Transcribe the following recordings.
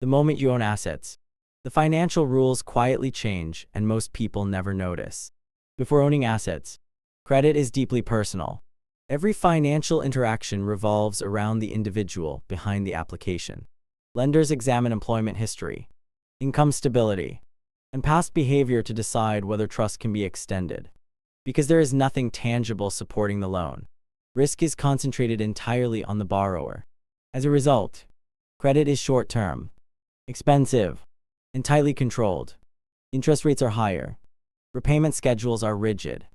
The moment you own assets, the financial rules quietly change and most people never notice. Before owning assets, credit is deeply personal. Every financial interaction revolves around the individual behind the application. Lenders examine employment history, income stability, and past behavior to decide whether trust can be extended. Because there is nothing tangible supporting the loan, risk is concentrated entirely on the borrower. As a result, credit is short-term, expensive, and tightly controlled. Interest rates are higher, repayment schedules are rigid,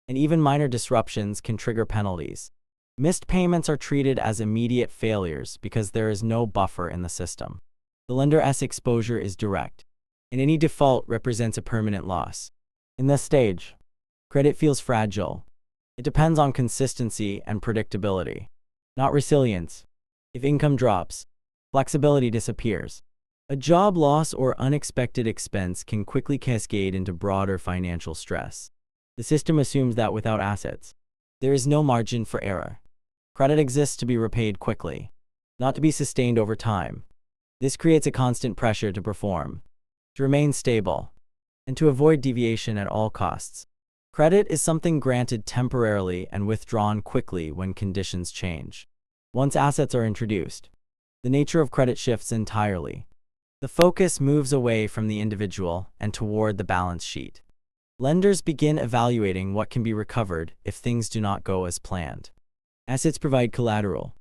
and even minor disruptions can trigger penalties. Missed payments are treated as immediate failures because there is no buffer in the system. The lender's exposure is direct, and any default represents a permanent loss. In this stage, credit feels fragile. It depends on consistency and predictability, not resilience. If income drops, flexibility disappears. A job loss or unexpected expense can quickly cascade into broader financial stress. The system assumes that without assets, there is no margin for error. Credit exists to be repaid quickly, not to be sustained over time. This creates a constant pressure to perform, to remain stable, and to avoid deviation at all costs. Credit is something granted temporarily and withdrawn quickly when conditions change. Once assets are introduced, the nature of credit shifts entirely. The focus moves away from the individual and toward the balance sheet. Lenders begin evaluating what can be recovered if things do not go as planned. Assets provide collateral,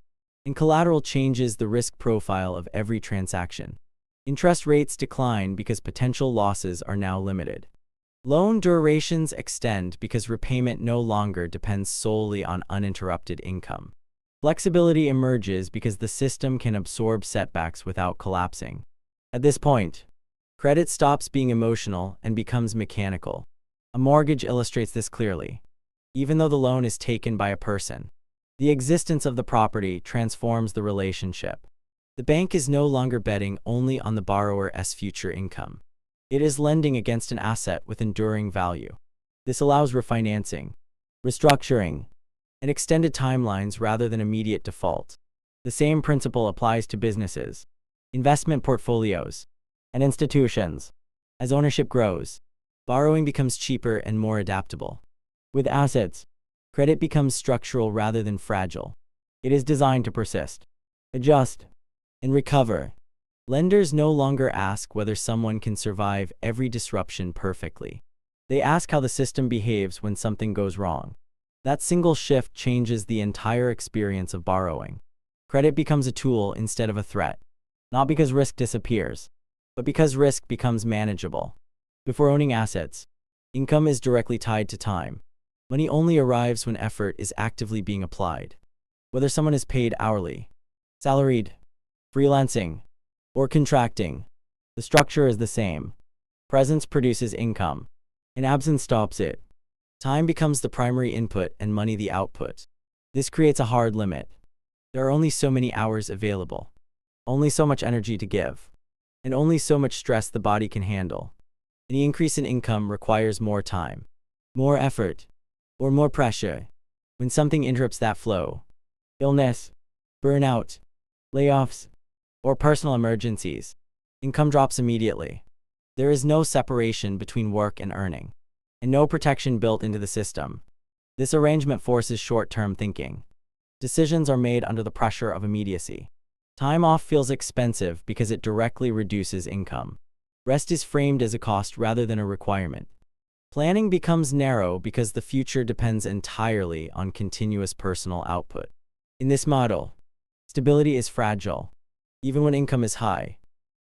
and collateral changes the risk profile of every transaction. Interest rates decline because potential losses are now limited. Loan durations extend because repayment no longer depends solely on uninterrupted income. Flexibility emerges because the system can absorb setbacks without collapsing. At this point, credit stops being emotional and becomes mechanical. A mortgage illustrates this clearly. Even though the loan is taken by a person, the existence of the property transforms the relationship. The bank is no longer betting only on the borrower's future income. It is lending against an asset with enduring value. This allows refinancing, restructuring, and extended timelines rather than immediate default. The same principle applies to businesses, investment portfolios, and institutions. As ownership grows, borrowing becomes cheaper and more adaptable. With assets, credit becomes structural rather than fragile. It is designed to persist, adjust, and recover. Lenders no longer ask whether someone can survive every disruption perfectly. They ask how the system behaves when something goes wrong. That single shift changes the entire experience of borrowing. Credit becomes a tool instead of a threat, not because risk disappears, but because risk becomes manageable. Before owning assets, income is directly tied to time. Money only arrives when effort is actively being applied. Whether someone is paid hourly, salaried, freelancing, or contracting, the structure is the same. Presence produces income, and absence stops it. Time becomes the primary input and money the output. This creates a hard limit. There are only so many hours available, only so much energy to give, and only so much stress the body can handle. Any increase in income requires more time, more effort, or more pressure. When something interrupts that flow, illness, burnout, layoffs, or personal emergencies, income drops immediately. There is no separation between work and earning, and no protection built into the system. This arrangement forces short-term thinking. Decisions are made under the pressure of immediacy. Time off feels expensive because it directly reduces income. Rest is framed as a cost rather than a requirement. Planning becomes narrow because the future depends entirely on continuous personal output. In this model, stability is fragile. Even when income is high,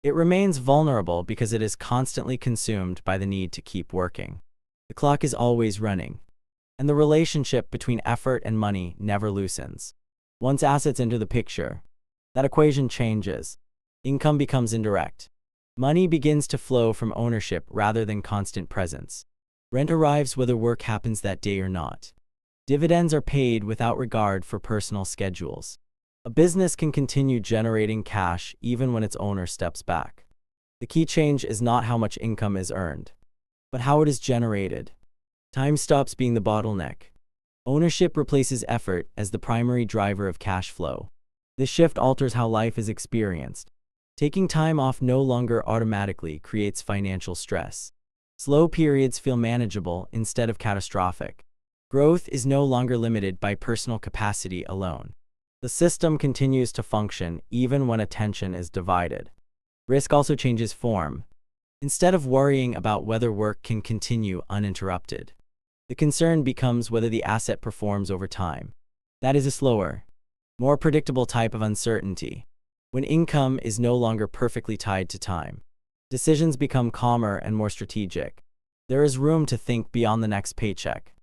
it remains vulnerable because it is constantly consumed by the need to keep working. The clock is always running, and the relationship between effort and money never loosens. Once assets enter the picture, that equation changes. Income becomes indirect. Money begins to flow from ownership rather than constant presence. Rent arrives whether work happens that day or not. Dividends are paid without regard for personal schedules. A business can continue generating cash even when its owner steps back. The key change is not how much income is earned, but how it is generated. Time stops being the bottleneck. Ownership replaces effort as the primary driver of cash flow. This shift alters how life is experienced. Taking time off no longer automatically creates financial stress. Slow periods feel manageable instead of catastrophic. Growth is no longer limited by personal capacity alone. The system continues to function even when attention is divided. Risk also changes form. Instead of worrying about whether work can continue uninterrupted, the concern becomes whether the asset performs over time. That is a slower, more predictable type of uncertainty. When income is no longer perfectly tied to time, decisions become calmer and more strategic. There is room to think beyond the next paycheck.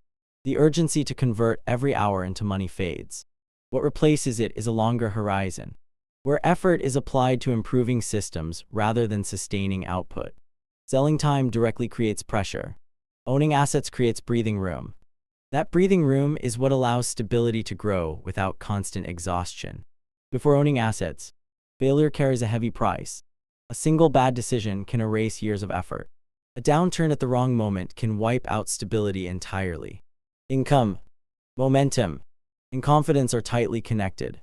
The urgency to convert every hour into money fades. What replaces it is a longer horizon, where effort is applied to improving systems rather than sustaining output. Selling time directly creates pressure. Owning assets creates breathing room. That breathing room is what allows stability to grow without constant exhaustion. Before owning assets, failure carries a heavy price. A single bad decision can erase years of effort. A downturn at the wrong moment can wipe out stability entirely. Income, momentum, and confidence are tightly connected.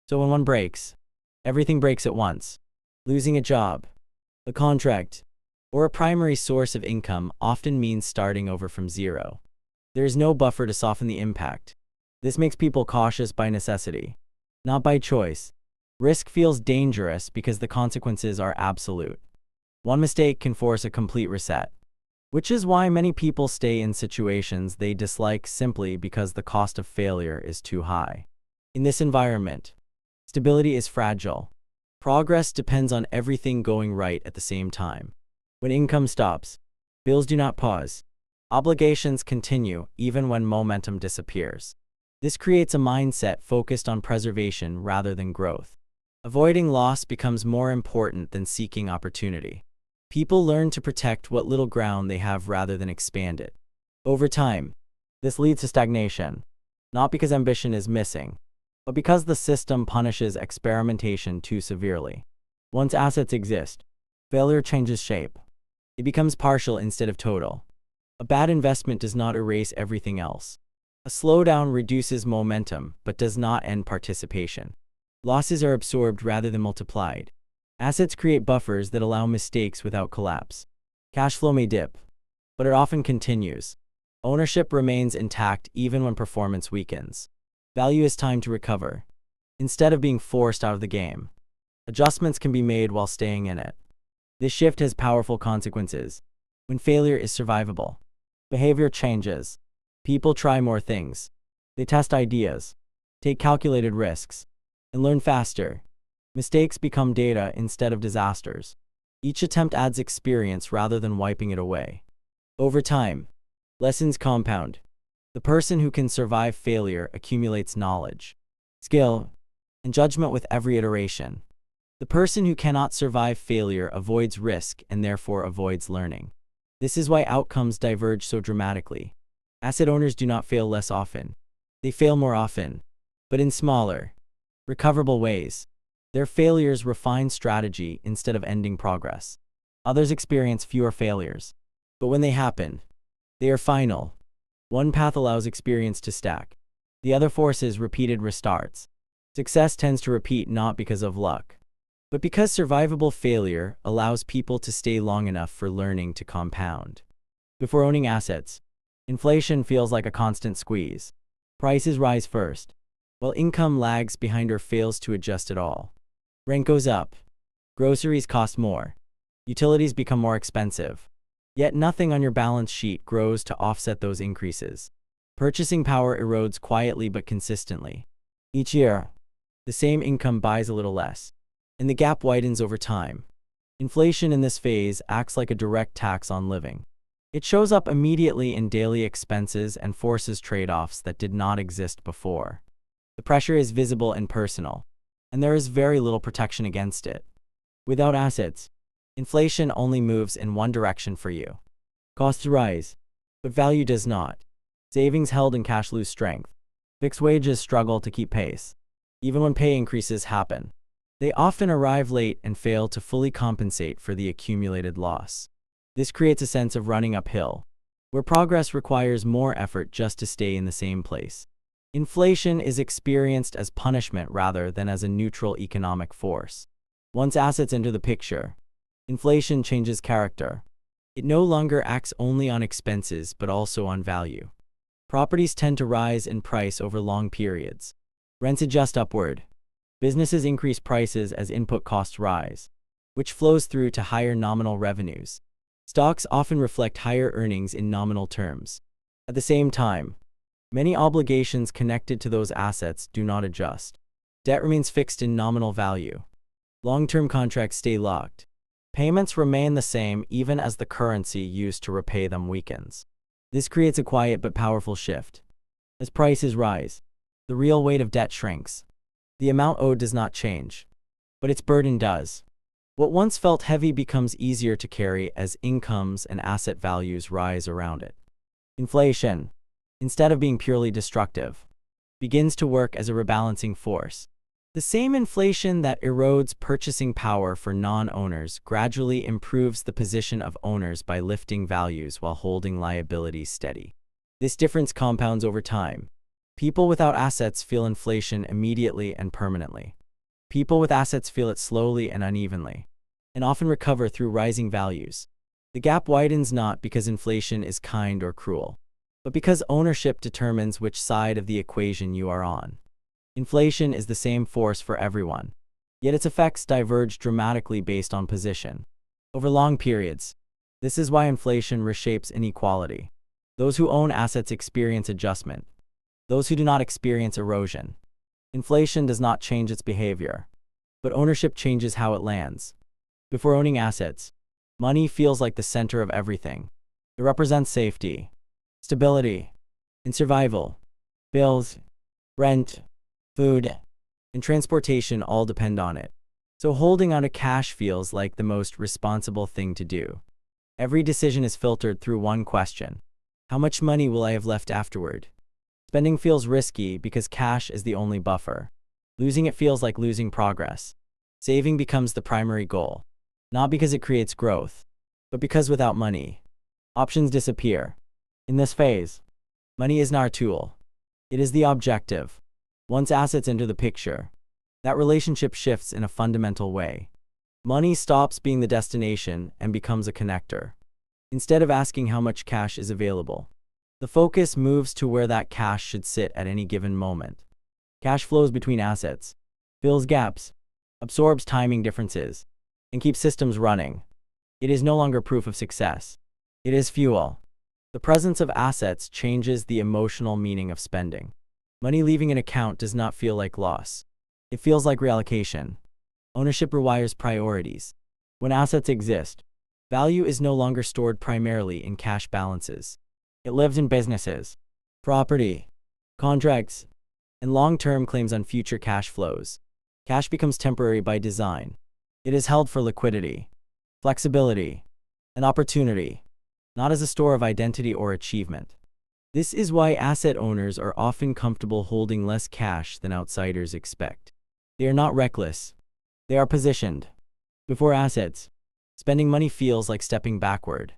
So when one breaks, everything breaks at once. Losing a job, a contract, or a primary source of income often means starting over from zero. There is no buffer to soften the impact. This makes people cautious by necessity, not by choice. Risk feels dangerous because the consequences are absolute. One mistake can force a complete reset, which is why many people stay in situations they dislike simply because the cost of failure is too high. In this environment, stability is fragile. Progress depends on everything going right at the same time. When income stops, bills do not pause. Obligations continue even when momentum disappears. This creates a mindset focused on preservation rather than growth. Avoiding loss becomes more important than seeking opportunity. People learn to protect what little ground they have rather than expand it. Over time, this leads to stagnation, not because ambition is missing, but because the system punishes experimentation too severely. Once assets exist, failure changes shape. It becomes partial instead of total. A bad investment does not erase everything else. A slowdown reduces momentum but does not end participation. Losses are absorbed rather than multiplied. Assets create buffers that allow mistakes without collapse. Cash flow may dip, but it often continues. Ownership remains intact even when performance weakens. Value is time to recover, instead of being forced out of the game. Adjustments can be made while staying in it. This shift has powerful consequences. When failure is survivable, behavior changes. People try more things. They test ideas, take calculated risks, and learn faster. Mistakes become data instead of disasters. Each attempt adds experience rather than wiping it away. Over time, lessons compound. The person who can survive failure accumulates knowledge, skill, and judgment with every iteration. The person who cannot survive failure avoids risk and therefore avoids learning. This is why outcomes diverge so dramatically. Asset owners do not fail less often. They fail more often, but in smaller, recoverable ways. Their failures refine strategy instead of ending progress. Others experience fewer failures, but when they happen, they are final. One path allows experience to stack. The other forces repeated restarts. Success tends to repeat not because of luck, but because survivable failure allows people to stay long enough for learning to compound. Before owning assets, inflation feels like a constant squeeze. Prices rise first, while income lags behind or fails to adjust at all. Rent goes up. Groceries cost more. Utilities become more expensive. Yet nothing on your balance sheet grows to offset those increases. Purchasing power erodes quietly but consistently. Each year, the same income buys a little less, and the gap widens over time. Inflation in this phase acts like a direct tax on living. It shows up immediately in daily expenses and forces trade-offs that did not exist before. The pressure is visible and personal, and there is very little protection against it. Without assets, inflation only moves in one direction for you. Costs rise, but value does not. Savings held in cash lose strength. Fixed wages struggle to keep pace. Even when pay increases happen, they often arrive late and fail to fully compensate for the accumulated loss. This creates a sense of running uphill, where progress requires more effort just to stay in the same place. Inflation is experienced as punishment rather than as a neutral economic force. Once assets enter the picture, inflation changes character. It no longer acts only on expenses but also on value. Properties tend to rise in price over long periods. Rents adjust upward. Businesses increase prices as input costs rise, which flows through to higher nominal revenues. Stocks often reflect higher earnings in nominal terms. At the same time, many obligations connected to those assets do not adjust. Debt remains fixed in nominal value. Long-term contracts stay locked. Payments remain the same even as the currency used to repay them weakens. This creates a quiet but powerful shift. As prices rise, the real weight of debt shrinks. The amount owed does not change, but its burden does. What once felt heavy becomes easier to carry as incomes and asset values rise around it. Inflation, instead of being purely destructive, begins to work as a rebalancing force. The same inflation that erodes purchasing power for non-owners gradually improves the position of owners by lifting values while holding liabilities steady. This difference compounds over time. People without assets feel inflation immediately and permanently. People with assets feel it slowly and unevenly, and often recover through rising values. The gap widens not because inflation is kind or cruel, but because ownership determines which side of the equation you are on. Inflation is the same force for everyone, yet its effects diverge dramatically based on position. Over long periods, this is why inflation reshapes inequality. Those who own assets experience adjustment. Those who do not experience erosion. Inflation does not change its behavior, but ownership changes how it lands. Before owning assets, money feels like the center of everything. It represents safety, stability, and survival. Bills, rent, food, and transportation all depend on it. So holding onto cash feels like the most responsible thing to do. Every decision is filtered through one question: how much money will I have left afterward? Spending feels risky because cash is the only buffer. Losing it feels like losing progress. Saving becomes the primary goal, not because it creates growth, but because without money, options disappear. In this phase, money isn't our tool. It is the objective. Once assets enter the picture, that relationship shifts in a fundamental way. Money stops being the destination and becomes a connector. Instead of asking how much cash is available, the focus moves to where that cash should sit at any given moment. Cash flows between assets, fills gaps, absorbs timing differences, and keeps systems running. It is no longer proof of success. It is fuel. The presence of assets changes the emotional meaning of spending. Money leaving an account does not feel like loss. It feels like reallocation. Ownership rewires priorities. When assets exist, value is no longer stored primarily in cash balances. It lives in businesses, property, contracts, and long-term claims on future cash flows. Cash becomes temporary by design. It is held for liquidity, flexibility, and opportunity, not as a store of identity or achievement. This is why asset owners are often comfortable holding less cash than outsiders expect. They are not reckless. They are positioned. Before assets, spending money feels like stepping backward.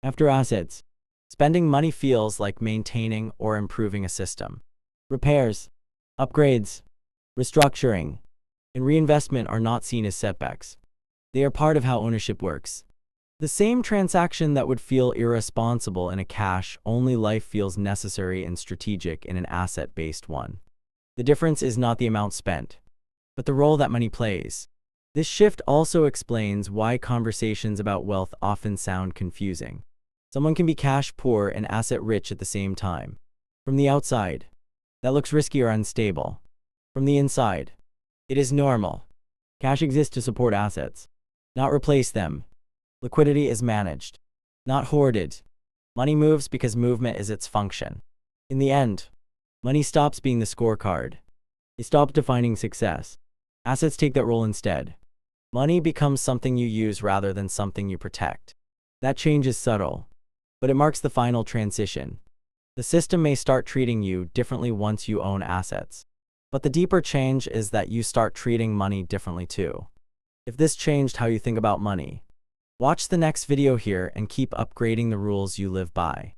After assets, spending money feels like maintaining or improving a system. Repairs, upgrades, restructuring, and reinvestment are not seen as setbacks. They are part of how ownership works. The same transaction that would feel irresponsible in a cash-only life feels necessary and strategic in an asset-based one. The difference is not the amount spent, but the role that money plays. This shift also explains why conversations about wealth often sound confusing. Someone can be cash poor and asset rich at the same time. From the outside, that looks risky or unstable. From the inside, it is normal. Cash exists to support assets, not replace them. Liquidity is managed, not hoarded. Money moves because movement is its function. In the end, money stops being the scorecard. It stops defining success. Assets take that role instead. Money becomes something you use rather than something you protect. That change is subtle, but it marks the final transition. The system may start treating you differently once you own assets, but the deeper change is that you start treating money differently too. If this changed how you think about money, watch the next video here and keep upgrading the rules you live by.